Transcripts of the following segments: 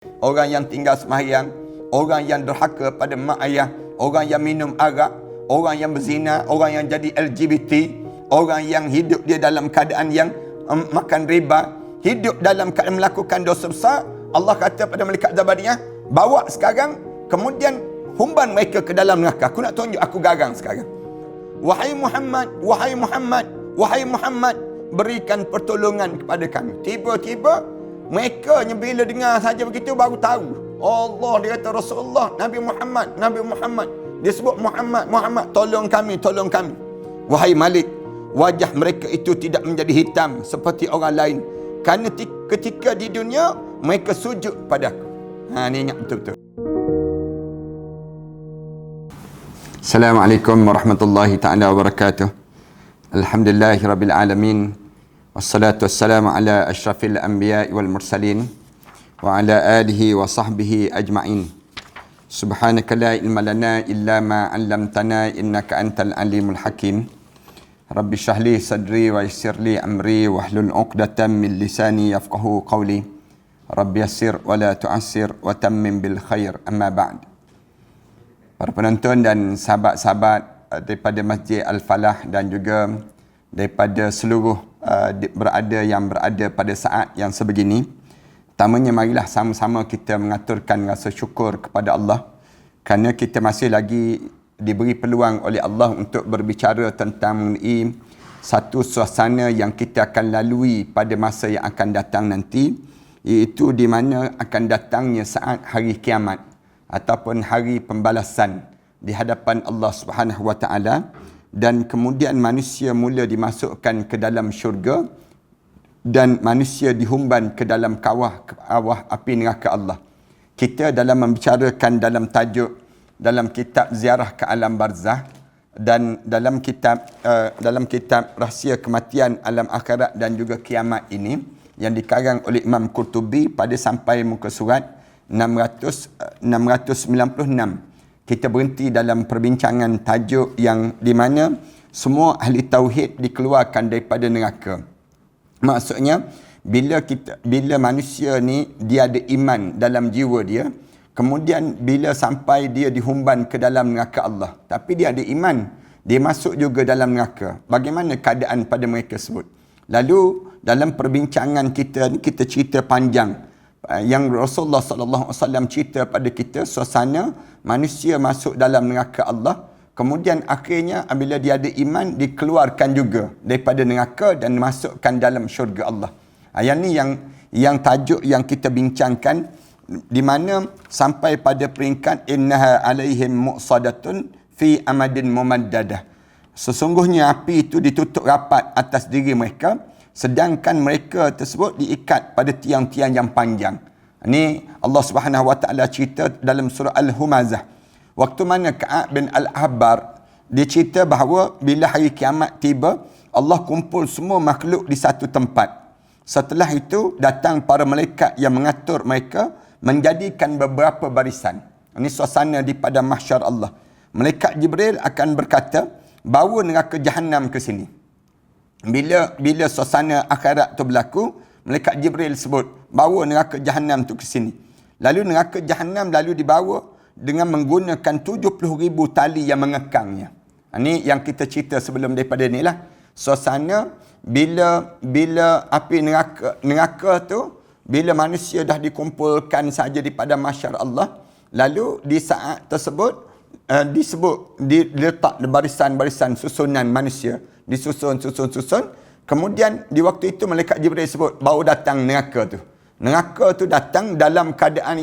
orang yang tinggal sembahyang, orang yang derhaka pada mak ayah, orang yang minum arak, orang yang berzina, orang yang jadi LGBT, orang yang hidup dia dalam keadaan yang makan riba, hidup dalam keadaan melakukan dosa besar. Allah kata pada malaikat Zabaniyah, bawa sekarang, kemudian humban mereka ke dalam neraka. Aku nak tunjuk, aku garang sekarang. Wahai Muhammad, wahai Muhammad, wahai Muhammad, berikan pertolongan kepada kami. Tiba-tiba mereka bila dengar saja begitu baru tahu. Allah, dia kata Rasulullah, Nabi Muhammad, Nabi Muhammad. Dia sebut Muhammad, Muhammad, tolong kami, tolong kami. Wahai Malik, wajah mereka itu tidak menjadi hitam seperti orang lain. Kerana ketika di dunia, mereka sujud padaku. Ni ingat betul-betul. Assalamualaikum warahmatullahi ta'ala wabarakatuh. Alhamdulillahi rabbil alamin. Wassalatu wassalamu ala ashrafil anbiya'i wal mursalin. Wa ala alihi wa sahbihi ajma'in. Subhanaka la ilma lana illa ma 'allamtana innaka antal alimul hakim. Rabbi shrah li sadri wa yassir li amri wahlul 'uqdatam min lisani yafqahu qawli. Rabbi yassir wa la tu'assir wa tammim bil khair. Amma ba'd. Para penonton dan sahabat-sahabat daripada Masjid Al-Falah dan juga daripada seluruh berada pada saat yang sebegini, pertamanya marilah sama-sama kita mengaturkan rasa syukur kepada Allah kerana kita masih lagi diberi peluang oleh Allah untuk berbicara tentang mengenai satu suasana yang kita akan lalui pada masa yang akan datang nanti, iaitu di mana akan datangnya saat hari kiamat ataupun hari pembalasan di hadapan Allah Subhanahu Wa Taala, dan kemudian manusia mula dimasukkan ke dalam syurga dan manusia dihumban ke dalam kawah api neraka Allah. Kita dalam membicarakan dalam tajuk dalam kitab Ziarah ke Alam Barzah dan dalam kitab Rahsia Kematian Alam Akhirat dan juga Kiamat ini yang dikarang oleh Imam Qurtubi pada sampai muka surat 696. Kita berhenti dalam perbincangan tajuk yang di mana semua ahli tauhid dikeluarkan daripada neraka. Maksudnya bila manusia ni dia ada iman dalam jiwa dia, kemudian bila sampai dia dihumban ke dalam neraka Allah, tapi dia ada iman, dia masuk juga dalam neraka. Bagaimana keadaan pada mereka tersebut? Lalu dalam perbincangan kita ni kita cerita panjang yang Rasulullah sallallahu alaihi wasallam cerita pada kita suasana manusia masuk dalam neraka Allah, kemudian akhirnya apabila dia ada iman dikeluarkan juga daripada neraka dan masukkan dalam syurga Allah. Yang ni yang tajuk yang kita bincangkan, di mana sampai pada peringkat innaha alaihim muqsadatun fi amadin mumaddadah. Sesungguhnya api itu ditutup rapat atas diri mereka, sedangkan mereka tersebut diikat pada tiang-tiang yang panjang. Ini Allah Subhanahu Wa Taala cerita dalam surah Al-Humazah. Waktu mana Ka'ab bin Al-Ahbar dia cerita bahawa bila hari kiamat tiba, Allah kumpul semua makhluk di satu tempat. Setelah itu datang para malaikat yang mengatur mereka menjadikan beberapa barisan. Ini suasana di pada mahsyar Allah. Malaikat Jibril akan berkata, bawa neraka Jahannam ke sini. Bila suasana akhirat tu berlaku, malaikat Jibril sebut, bawa neraka Jahannam tu ke sini. Lalu neraka Jahannam lalu dibawa dengan menggunakan 70,000 tali yang mengekangnya. Ini yang kita cerita sebelum daripada ni lah. Suasana bila api neraka tu, bila manusia dah dikumpulkan saja di pada mahsyar Allah, lalu di saat tersebut diletak barisan-barisan susunan manusia, disusun. Kemudian di waktu itu malaikat Jibril sebut, baru datang neraka tu. Neraka tu datang dalam keadaan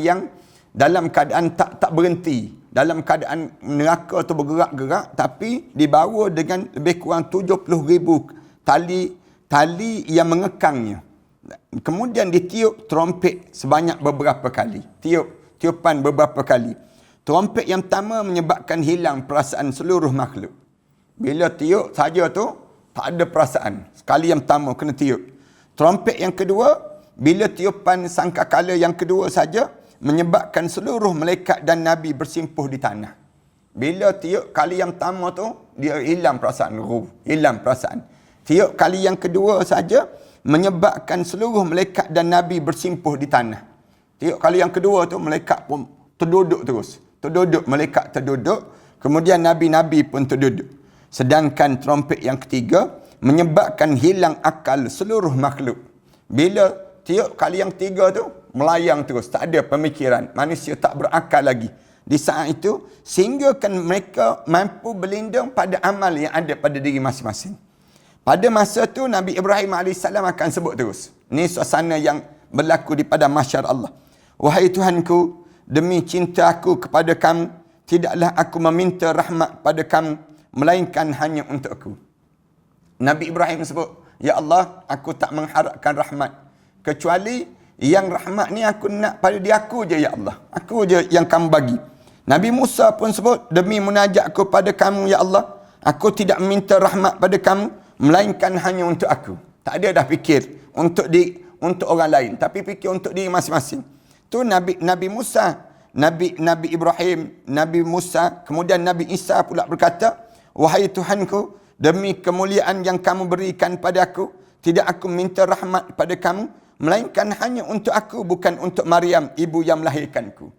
tak berhenti. Dalam keadaan neraka tu bergerak-gerak, tapi dibawa dengan lebih kurang 70,000 tali yang mengekangnya. Kemudian ditiup trompet sebanyak beberapa kali. Tiupan beberapa kali. Trompet yang pertama menyebabkan hilang perasaan seluruh makhluk. Bila tiup saja tu, tak ada perasaan. Sekali yang pertama kena tiup. Trompet yang kedua, bila tiupan sangkakala yang kedua saja, menyebabkan seluruh malaikat dan Nabi bersimpuh di tanah. Bila tiup kali yang pertama tu, dia hilang perasaan. Hilang perasaan. Tiup kali yang kedua saja, menyebabkan seluruh malaikat dan Nabi bersimpuh di tanah. Tengok kali yang kedua tu, malaikat pun terduduk terus. Terduduk, malaikat terduduk. Kemudian Nabi-Nabi pun terduduk. Sedangkan trompet yang ketiga, menyebabkan hilang akal seluruh makhluk. Bila tiup kali yang tiga tu, melayang terus. Tak ada pemikiran. Manusia tak berakal lagi. Di saat itu, sehingga kan mereka mampu berlindung pada amal yang ada pada diri masing-masing. Pada masa tu, Nabi Ibrahim AS akan sebut terus. Ini suasana yang berlaku di pada masyar Allah. Wahai Tuhanku, demi cinta aku kepada kamu, tidaklah aku meminta rahmat pada kamu, melainkan hanya untuk aku. Nabi Ibrahim sebut, ya Allah, aku tak mengharapkan rahmat. Kecuali yang rahmat ni aku nak pada dia aku je, ya Allah. Aku je yang kamu bagi. Nabi Musa pun sebut, demi munajatku pada kamu, ya Allah, aku tidak meminta rahmat pada kamu, melainkan hanya untuk aku. Tak ada dah fikir untuk orang lain, tapi fikir untuk diri masing-masing. Tu Nabi Musa, Nabi Ibrahim, Nabi Musa, kemudian Nabi Isa pula berkata, wahai Tuhanku, demi kemuliaan yang kamu berikan pada aku, tidak aku minta rahmat pada kamu, melainkan hanya untuk aku, bukan untuk Maryam, ibu yang melahirkanku.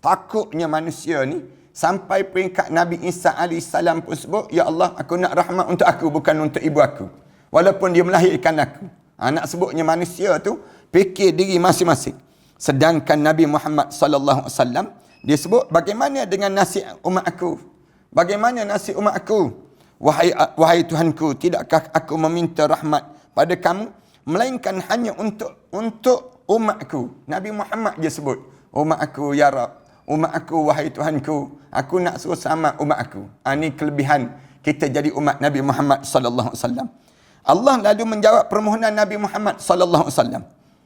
Takutnya manusia ni, sampai peringkat Nabi Isa AS pun sebut, ya Allah, aku nak rahmat untuk aku, bukan untuk ibu aku. Walaupun dia melahirkan aku. Nak sebutnya manusia tu, fikir diri masing-masing. Sedangkan Nabi Muhammad SAW, dia sebut, bagaimana dengan nasib umat aku? Bagaimana nasib umat aku? Wahai Tuhanku, tidakkah aku meminta rahmat pada kamu, melainkan hanya untuk umatku. Nabi Muhammad dia sebut, umat aku, ya Rab. Umat aku, wahai Tuhanku, aku nak suruh selamat umat aku. Ini kelebihan kita jadi umat Nabi Muhammad SAW. Allah lalu menjawab permohonan Nabi Muhammad SAW.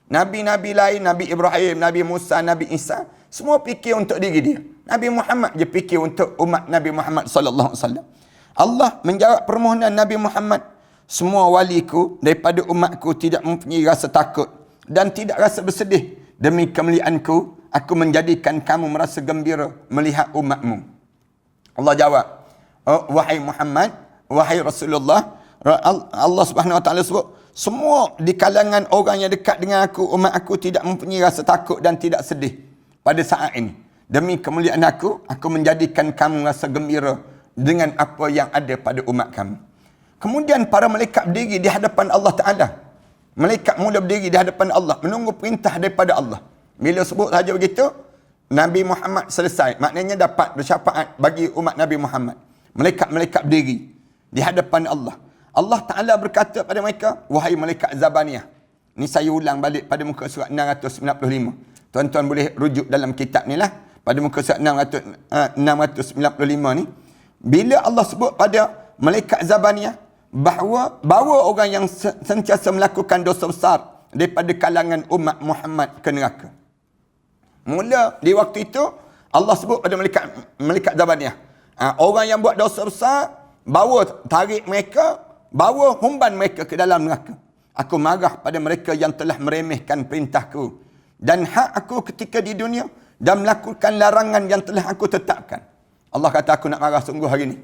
Nabi-Nabi lain, Nabi Ibrahim, Nabi Musa, Nabi Isa, semua fikir untuk diri dia. Nabi Muhammad je fikir untuk umat Nabi Muhammad SAW. Allah menjawab permohonan Nabi Muhammad, semua waliku daripada umatku tidak mempunyai rasa takut dan tidak rasa bersedih. Demi kemuliaanku, aku menjadikan kamu merasa gembira melihat umatmu. Allah jawab, wahai Muhammad, wahai Rasulullah, Allah Subhanahu Wa Taala sebut, semua di kalangan orang yang dekat dengan aku, umat aku tidak mempunyai rasa takut dan tidak sedih pada saat ini. Demi kemuliaan aku menjadikan kamu rasa gembira dengan apa yang ada pada umat kamu. Kemudian para malaikat berdiri di hadapan Allah Ta'ala. Malaikat mula berdiri di hadapan Allah, menunggu perintah daripada Allah. Bila sebut saja begitu, Nabi Muhammad selesai. Maknanya dapat bersyafaat bagi umat Nabi Muhammad. Malaikat-malaikat berdiri di hadapan Allah. Allah Ta'ala berkata pada mereka, wahai malaikat Zabaniyah. Ini saya ulang balik pada muka surat 695. Tuan-tuan boleh rujuk dalam kitab ni lah. Pada muka surat 695 ni. Bila Allah sebut pada malaikat Zabaniyah, bahawa orang yang sentiasa melakukan dosa besar daripada kalangan umat Muhammad ke neraka. Mula di waktu itu, Allah sebut pada malaikat Zabaniyah. Orang yang buat dosa besar, tarik mereka, bawa humban mereka ke dalam neraka. Aku marah pada mereka yang telah meremehkan perintahku dan hak aku ketika di dunia dan melakukan larangan yang telah aku tetapkan. Allah kata, aku nak marah sungguh hari ini.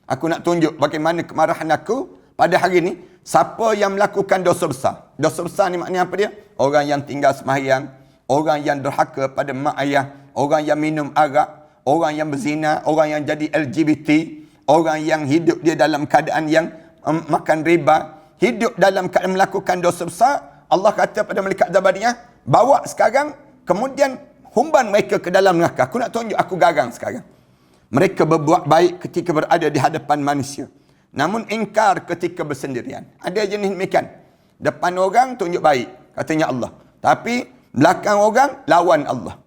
Aku nak tunjuk bagaimana kemarahan aku pada hari ini. Siapa yang melakukan dosa besar. Dosa besar ni maknanya apa dia? Orang yang tinggal sembahyang, orang yang derhaka pada mak ayah, orang yang minum arak, orang yang berzina, orang yang jadi LGBT, orang yang hidup dia dalam keadaan yang makan riba, hidup dalam keadaan melakukan dosa besar. Allah kata pada malaikat Zabaniyah, bawa sekarang, kemudian humban mereka ke dalam neraka. Aku nak tunjuk, aku garang sekarang. Mereka berbuat baik ketika berada di hadapan manusia, namun ingkar ketika bersendirian. Ada jenis demikian. Depan orang tunjuk baik, katanya Allah. Tapi belakang orang lawan Allah.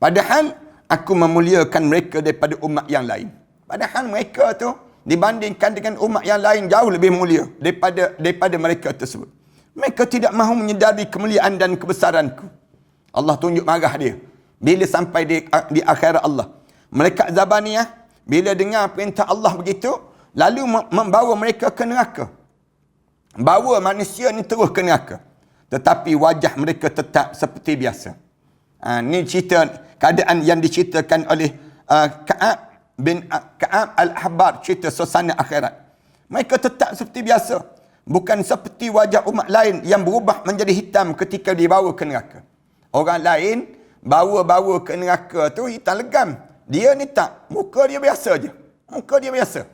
Padahal aku memuliakan mereka daripada umat yang lain. Padahal mereka tu dibandingkan dengan umat yang lain jauh lebih mulia daripada mereka tersebut. Mereka tidak mahu menyedari kemuliaan dan kebesaranku. Allah tunjuk marah dia bila sampai di akhirat Allah. Malaikat Zabaniyah bila dengar perintah Allah begitu, lalu membawa mereka ke neraka. Bawa manusia ni terus ke neraka. Tetapi wajah mereka tetap seperti biasa. Ini cerita keadaan yang diceritakan oleh Ka'ab bin Ka'ab al-Ahbar, cerita suasana akhirat. Mereka tetap seperti biasa. Bukan seperti wajah umat lain yang berubah menjadi hitam ketika dibawa ke neraka. Orang lain bawa ke neraka tu hitam legam. Dia ni tak. Muka dia biasa je. Muka dia biasa.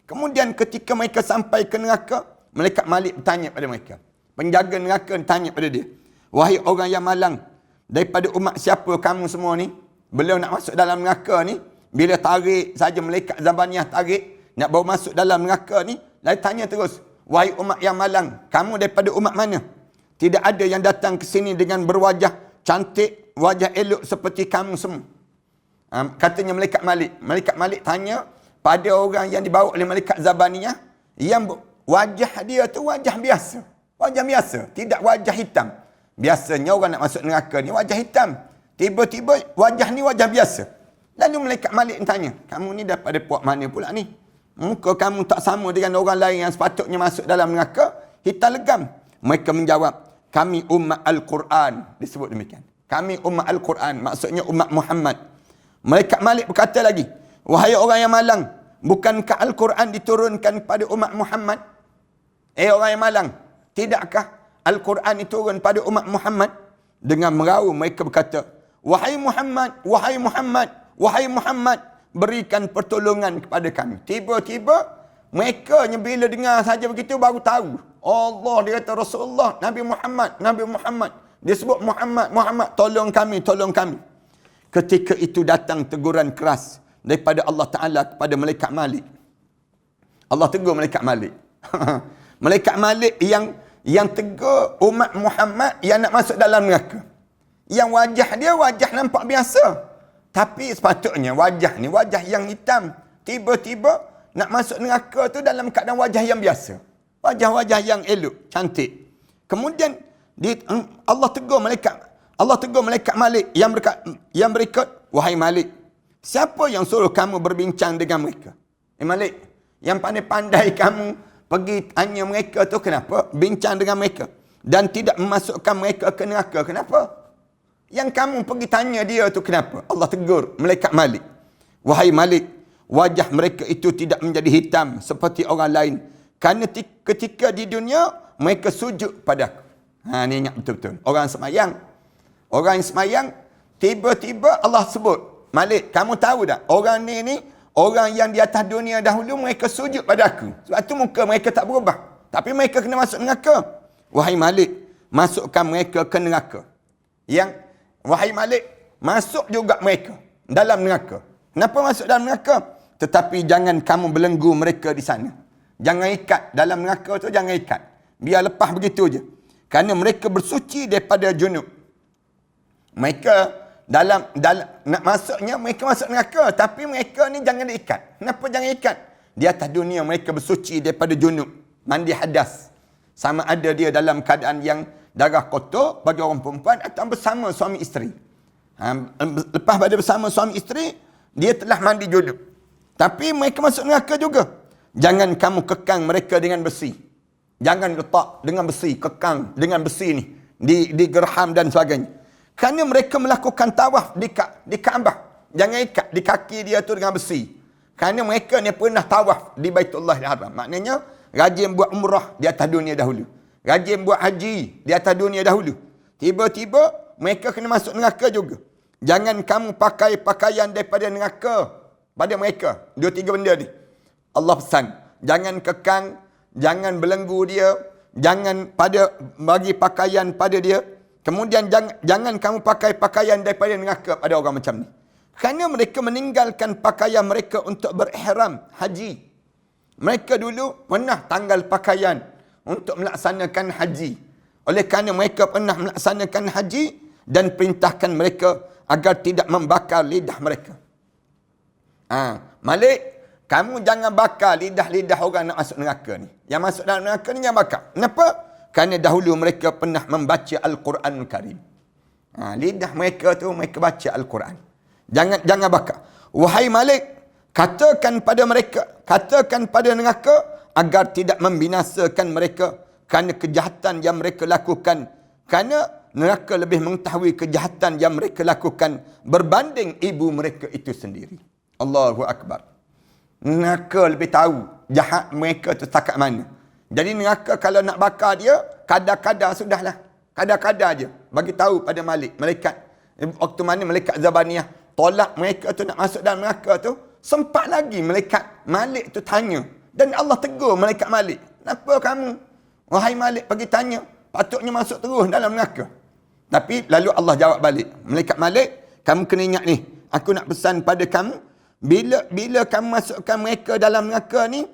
Kemudian ketika mereka sampai ke neraka, malaikat Malik bertanya pada mereka. Penjaga neraka tanya pada dia. Wahai orang yang malang, daripada umat siapa kamu semua ni? Beliau nak masuk dalam neraka ni, bila tarik saja malaikat Zabaniyah tarik, nak bawa masuk dalam neraka ni, lalu tanya terus, wahai umat yang malang, kamu daripada umat mana? Tidak ada yang datang ke sini dengan berwajah cantik, wajah elok seperti kamu semua. Katanya malaikat Malik. Malaikat Malik tanya pada orang yang dibawa oleh malaikat Zabaniyah, yang wajah dia tu wajah biasa. Wajah biasa, tidak wajah hitam. Biasanya orang nak masuk neraka ni wajah hitam. Tiba-tiba wajah ni wajah biasa. Lalu malaikat Malik tanya, kamu ni daripada puak mana pula ni? Muka kamu tak sama dengan orang lain yang sepatutnya masuk dalam neraka, hitam legam. Mereka menjawab, kami umat Al-Quran. Disebut demikian. Kami umat Al-Quran, maksudnya umat Muhammad. Malaikat Malik berkata lagi, wahai orang yang malang, bukankah Al-Quran diturunkan kepada umat Muhammad? Orang yang malang, tidakkah Al-Quran diturun pada umat Muhammad? Dengan meraung mereka berkata, wahai Muhammad, wahai Muhammad, wahai Muhammad, berikan pertolongan kepada kami. Tiba-tiba mereka bila dengar saja begitu baru tahu. Allah, dia kata Rasulullah, Nabi Muhammad, Nabi Muhammad. Dia sebut Muhammad, Muhammad, tolong kami, tolong kami. Ketika itu datang teguran keras daripada Allah Ta'ala kepada malaikat Malik. Allah tegur malaikat Malik. Malaikat Malik yang tegur umat Muhammad yang nak masuk dalam neraka. Yang wajah dia wajah nampak biasa. Tapi sepatutnya wajah ni wajah yang hitam. Tiba-tiba nak masuk neraka tu dalam keadaan wajah yang biasa. Wajah-wajah yang elok, cantik. Kemudian Allah tegur malaikat Malik yang berikut, wahai Malik, siapa yang suruh kamu berbincang dengan mereka? Malik, yang pandai-pandai kamu pergi tanya mereka tu kenapa? Bincang dengan mereka. Dan tidak memasukkan mereka ke neraka. Kenapa? Yang kamu pergi tanya dia tu kenapa? Allah tegur malaikat Malik. Wahai Malik, wajah mereka itu tidak menjadi hitam seperti orang lain. Kerana ketika di dunia, mereka sujud padaku. Ni ingat betul-betul. Orang semayang. Orang yang semayang, tiba-tiba Allah sebut, Malik, kamu tahu tak? Orang ni orang yang di atas dunia dahulu, mereka sujud pada aku. Sebab tu muka mereka tak berubah. Tapi mereka kena masuk neraka. Wahai Malik, masukkan mereka ke neraka. Wahai Malik, masuk juga mereka dalam neraka. Kenapa masuk dalam neraka? Tetapi jangan kamu belenggu mereka di sana. Jangan ikat. Dalam neraka tu jangan ikat. Biar lepas begitu je. Kerana mereka bersuci daripada junub. Mereka nak masuknya, mereka masuk neraka. Tapi mereka ni jangan diikat. Kenapa jangan ikat? Di atas dunia mereka bersuci daripada junub. Mandi hadas. Sama ada dia dalam keadaan yang darah kotor bagi orang perempuan atau bersama suami isteri. Lepas pada bersama suami isteri, dia telah mandi junub. Tapi mereka masuk neraka juga. Jangan kamu kekang mereka dengan besi. Jangan letak dengan besi, kekang dengan besi ni. Di gerham dan sebagainya. Kerana mereka melakukan tawaf di Kaabah. Jangan ikat di kaki dia tu dengan besi. Kerana mereka ni pernah tawaf di Baitullah Haram. Maknanya, rajin buat umrah di atas dunia dahulu. Rajin buat haji di atas dunia dahulu. Tiba-tiba, mereka kena masuk neraka juga. Jangan kamu pakai pakaian daripada neraka pada mereka. 2-3 benda ni. Allah pesan. Jangan kekang, jangan belenggu dia, jangan bagi pakaian pada dia. Kemudian jangan kamu pakai pakaian daripada neraka pada orang macam ni. Kerana mereka meninggalkan pakaian mereka untuk berihram haji. Mereka dulu pernah tanggal pakaian untuk melaksanakan haji. Oleh kerana mereka pernah melaksanakan haji dan perintahkan mereka agar tidak membakar lidah mereka. Malik, kamu jangan bakar lidah-lidah orang nak masuk neraka ni. Yang masuk dalam neraka ni jangan bakar. Kenapa? Kerana dahulu mereka pernah membaca Al-Quran Karim. Lidah mereka tu mereka baca Al-Quran. Jangan bakar. Wahai Malik, katakan pada neraka agar tidak membinasakan mereka kerana kejahatan yang mereka lakukan. Kerana neraka lebih mengetahui kejahatan yang mereka lakukan berbanding ibu mereka itu sendiri. Allahu Akbar. Neraka lebih tahu jahat mereka tu setakat mana. Jadi neraka kalau nak bakar dia, kadar-kadar sudahlah. Kadar-kadar je. Bagi tahu pada malaikat. Waktu mana malaikat Zabaniyah tolak mereka tu nak masuk dalam neraka tu, sempat lagi malaikat Malik tu tanya. Dan Allah tegur malaikat Malik. Kenapa kamu, wahai Malik, pergi tanya? Patutnya masuk terus dalam neraka. Tapi lalu Allah jawab balik. Malaikat Malik, kamu kena ingat ni. Aku nak pesan pada kamu. Bila kamu masukkan mereka dalam neraka ni,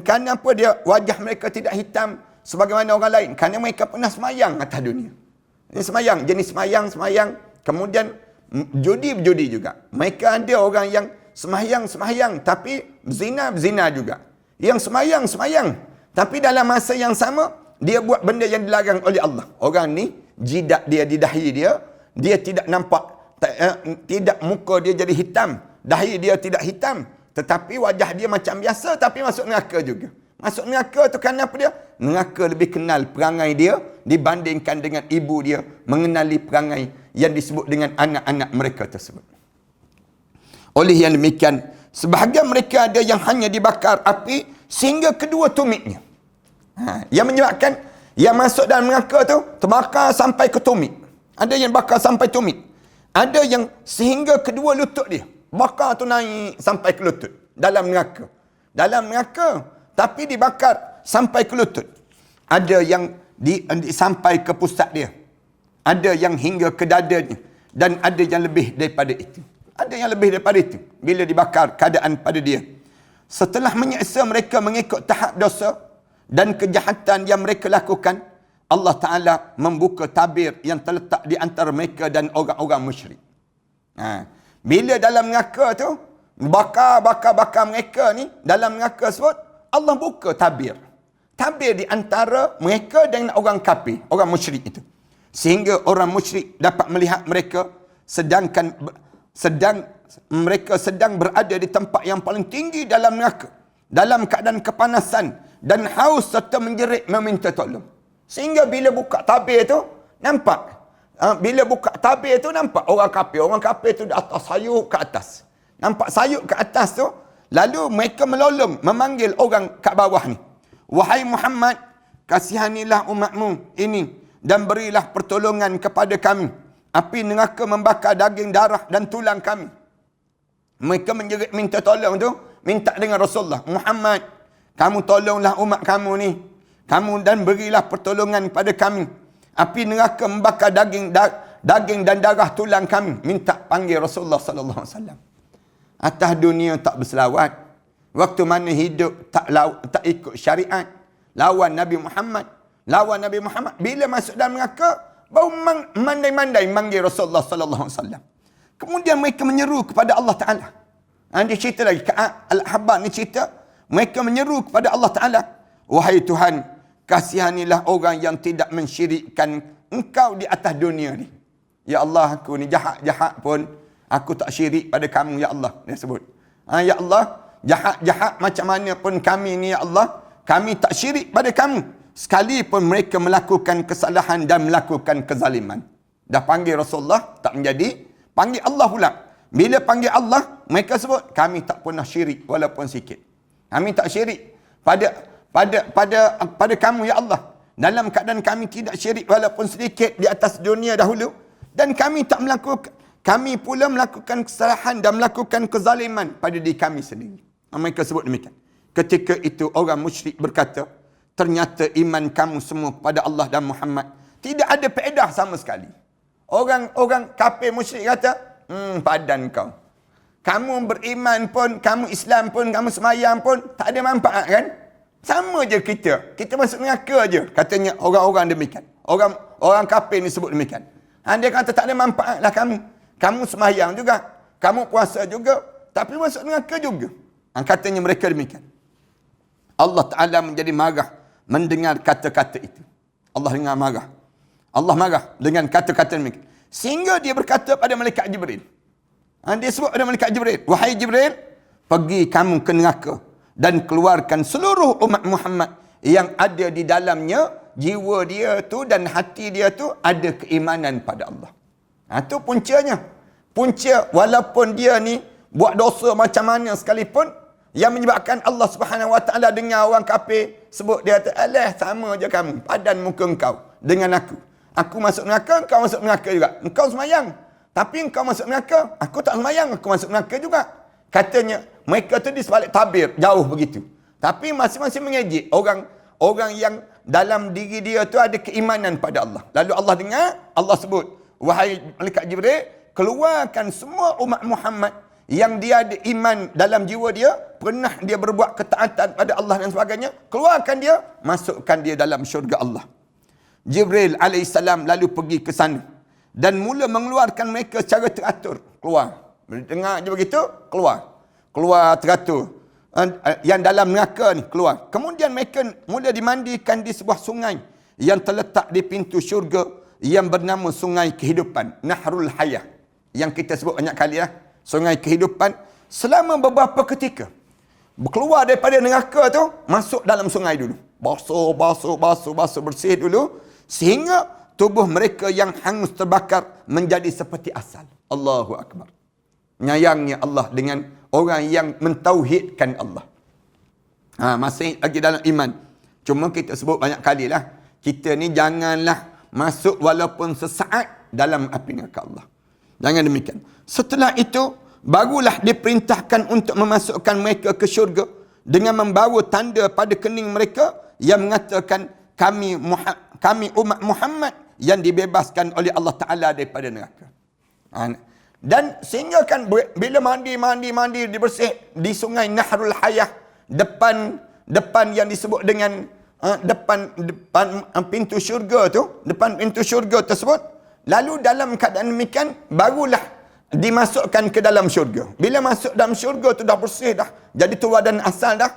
kerana apa dia wajah mereka tidak hitam sebagaimana orang lain? Kerana mereka pernah semayang atas dunia. Ini semayang, jenis semayang. Kemudian berjudi juga. Mereka ada orang yang semayang tapi berzina juga. Yang semayang tapi dalam masa yang sama dia buat benda yang dilarang oleh Allah. Orang ni jidat dia di dahi dia tidak nampak, tidak muka dia jadi hitam, dahi dia tidak hitam, tetapi wajah dia macam biasa, tapi masuk neraka juga. Masuk neraka tu kerana apa dia? Neraka lebih kenal perangai dia dibandingkan dengan ibu dia mengenali perangai yang disebut dengan anak-anak mereka tersebut. Oleh yang demikian, sebahagian mereka ada yang hanya dibakar api sehingga kedua tumitnya. Yang menyebabkan yang masuk dalam neraka tu terbakar sampai ke tumit. Ada yang bakar sampai tumit. Ada yang sehingga kedua lutut dia. Bakar tu naik sampai ke lutut. Dalam neraka. Tapi dibakar sampai ke lutut. Ada yang sampai ke pusat dia. Ada yang hingga ke dadanya. Dan ada yang lebih daripada itu. Bila dibakar keadaan pada dia. Setelah menyeksa mereka mengikut tahap dosa dan kejahatan yang mereka lakukan, Allah Ta'ala membuka tabir yang terletak di antara mereka dan orang-orang musyrik. Bila dalam neraka tu, bakar mereka ni, dalam neraka sebut, Allah buka tabir. Tabir di antara mereka dengan orang kafir, orang musyrik itu. Sehingga orang musyrik dapat melihat mereka mereka sedang berada di tempat yang paling tinggi dalam neraka, dalam keadaan kepanasan dan haus serta menjerit meminta tolong. Sehingga bila buka tabir tu nampak, orang kafir tu di atas, sayup ke atas. Nampak sayup ke atas tu, lalu mereka melolong, memanggil orang kat bawah ni. Wahai Muhammad, kasihanilah umatmu ini dan berilah pertolongan kepada kami. Api neraka membakar daging, darah dan tulang kami. Mereka menjerit minta tolong tu, minta dengan Rasulullah. Muhammad, kamu tolonglah umat kamu ni. Kamu dan berilah pertolongan pada kami. Api neraka membakar daging dan darah tulang kami. Minta panggil Rasulullah sallallahu alaihi wasallam. Atas dunia tak berselawat. Waktu mana hidup tak ikut syariat. Lawan Nabi Muhammad. Bila masuk dalam neraka, baru mandai-mandai manggil Rasulullah sallallahu alaihi wasallam. Kemudian mereka menyeru kepada Allah Ta'ala. Dia cerita lagi, Al-Ahbab ni cerita, mereka menyeru kepada Allah Ta'ala. Wahai Tuhan, kasihanilah orang yang tidak mensyirikkan engkau di atas dunia ni. Ya Allah, aku ni jahat-jahat pun, aku tak syirik pada kamu, Ya Allah. Dia sebut. Ya Allah, jahat-jahat macam mana pun kami ni, Ya Allah, kami tak syirik pada kamu. Sekalipun mereka melakukan kesalahan dan melakukan kezaliman. Dah panggil Rasulullah, tak menjadi. Panggil Allah pula. Bila panggil Allah, mereka sebut, kami tak pernah syirik walaupun sikit. Kami tak syirik pada kamu, Ya Allah. Dalam keadaan kami tidak syirik walaupun sedikit di atas dunia dahulu. Dan kami pula melakukan kesalahan dan melakukan kezaliman pada diri kami sendiri. Mereka sebut demikian. Ketika itu orang musyrik berkata, ternyata iman kamu semua pada Allah dan Muhammad tidak ada faedah sama sekali. Orang kafir musyrik kata, padan kau. Kamu beriman pun, kamu Islam pun, kamu semayang pun, tak ada manfaat kan? Sama je kita. Kita masuk neraka je. Katanya orang-orang demikian. Orang kafir ni sebut demikian. Dia kata tak ada manfaat lah kamu. Kamu semayang juga. Kamu puasa juga. Tapi masuk neraka juga. Katanya mereka demikian. Allah Ta'ala menjadi marah mendengar kata-kata itu. Allah dengar marah. Allah marah dengan kata-kata demikian. Sehingga dia berkata pada malaikat Jibril. Dia sebut pada malaikat Jibril. Wahai Jibril, pergi kamu ke neraka dan keluarkan seluruh umat Muhammad yang ada di dalamnya, jiwa dia tu dan hati dia tu ada keimanan pada Allah. Itu puncanya. Punca walaupun dia ni buat dosa macam mana sekalipun, yang menyebabkan Allah Subhanahu Wa Taala dengar orang kafir sebut, dia kata, alah sama je kamu, padan muka engkau dengan aku. Aku masuk neraka, engkau masuk neraka juga. Engkau semayang, Tapi engkau masuk neraka, aku tak sembahyang, aku masuk neraka juga. Katanya, mereka tu di sebalik tabir, jauh begitu. Tapi masing-masing mengejek. Orang yang dalam diri dia tu ada keimanan pada Allah. Lalu Allah dengar, Allah sebut, wahai malaikat Jibril, keluarkan semua umat Muhammad yang dia ada iman dalam jiwa dia, pernah dia berbuat ketaatan pada Allah dan sebagainya, keluarkan dia, masukkan dia dalam syurga Allah. Jibril alaihissalam lalu pergi ke sana dan mula mengeluarkan mereka secara teratur. Keluar. Dengar je begitu, keluar. Keluar teratur. Yang dalam neraka ni keluar. Kemudian mereka mula dimandikan di sebuah sungai yang terletak di pintu syurga yang bernama Sungai Kehidupan, Nahrul Hayah, yang kita sebut banyak kali lah, Sungai Kehidupan. Selama beberapa ketika keluar daripada neraka tu, masuk dalam sungai dulu, basuh bersih dulu, sehingga tubuh mereka yang hangus terbakar menjadi seperti asal. Allahu Akbar. Nyayangnya Allah dengan orang yang mentauhidkan Allah. Masih lagi dalam iman. Cuma kita sebut banyak kali lah, kita ni janganlah masuk walaupun sesaat dalam api neraka Allah. Jangan demikian. Setelah itu, barulah diperintahkan untuk memasukkan mereka ke syurga dengan membawa tanda pada kening mereka yang mengatakan, kami umat Muhammad yang dibebaskan oleh Allah Ta'ala daripada neraka. Dan sehingga kan bila mandi dibersih di sungai Nahrul Hayah, depan yang disebut dengan depan pintu syurga tu, depan pintu syurga tersebut, lalu dalam keadaan demikian barulah dimasukkan ke dalam syurga. Bila masuk dalam syurga tu dah bersih dah, jadi tua dan asal dah.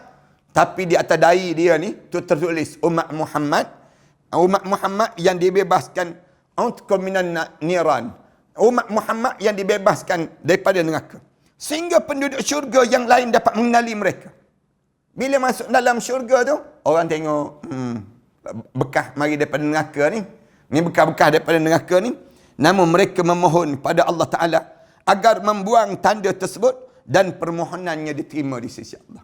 Tapi di atas dahi dia ni tu tertulis umat Muhammad yang dibebaskan minan niran. Umat Muhammad yang dibebaskan daripada neraka. Sehingga penduduk syurga yang lain dapat mengenali mereka. Bila masuk dalam syurga tu, orang tengok, bekas mari daripada neraka ni. Ni bekas-bekas daripada neraka ni. Namun mereka memohon pada Allah Ta'ala agar membuang tanda tersebut dan permohonannya diterima di sisi Allah.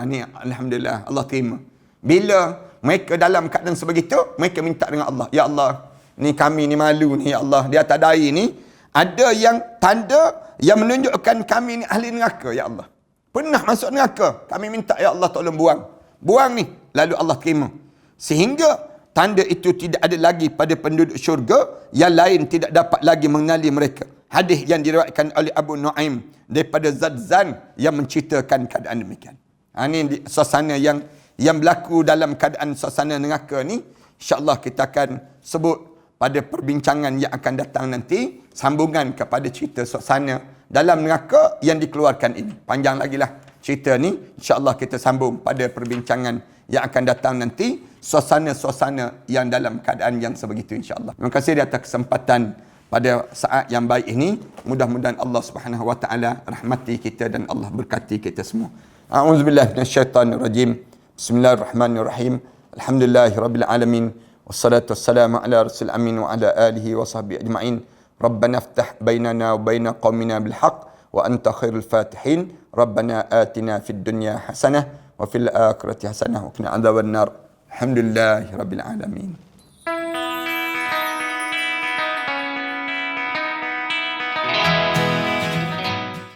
Ni Alhamdulillah, Allah terima. Bila mereka dalam keadaan sebegitu, mereka minta dengan Allah, ya Allah, ni kami ni malu ni, ya Allah, di atas dahi ni ada yang tanda yang menunjukkan kami ni ahli neraka, ya Allah. Pernah masuk neraka, kami minta, ya Allah, tolong buang ni. Lalu Allah terima. Sehingga tanda itu tidak ada lagi pada penduduk syurga, yang lain tidak dapat lagi mengenali mereka. Hadis yang diriwayatkan oleh Abu Nuaim daripada Zadzan yang menceritakan keadaan demikian. Ini suasana yang berlaku dalam keadaan suasana neraka ni. InsyaAllah kita akan sebut pada perbincangan yang akan datang nanti, sambungan kepada cerita suasana dalam neraka yang dikeluarkan ini. Panjang lagi lah cerita ni. InsyaAllah kita sambung pada perbincangan yang akan datang nanti, suasana-suasana yang dalam keadaan yang sebegitu, insyaAllah. Terima kasih di atas kesempatan pada saat yang baik ini. Mudah-mudahan Allah Subhanahu Wa Taala rahmati kita dan Allah berkati kita semua. A'udzubillahi minasyaitanirrajim. Bismillahirrahmanirrahim. Alhamdulillahirabbil alamin. Wassalatu wassalamu ala rasul amin wa ala alihi wa sahbihi ajma'in. Rabbana iftah bainana wa baina qaumina bil haqq wa anta khairul fatihin. Rabbana atina fid dunya hasanah wa fil akhirati hasanah wa qina adzabannar. Alhamdulillahirabbil alamin.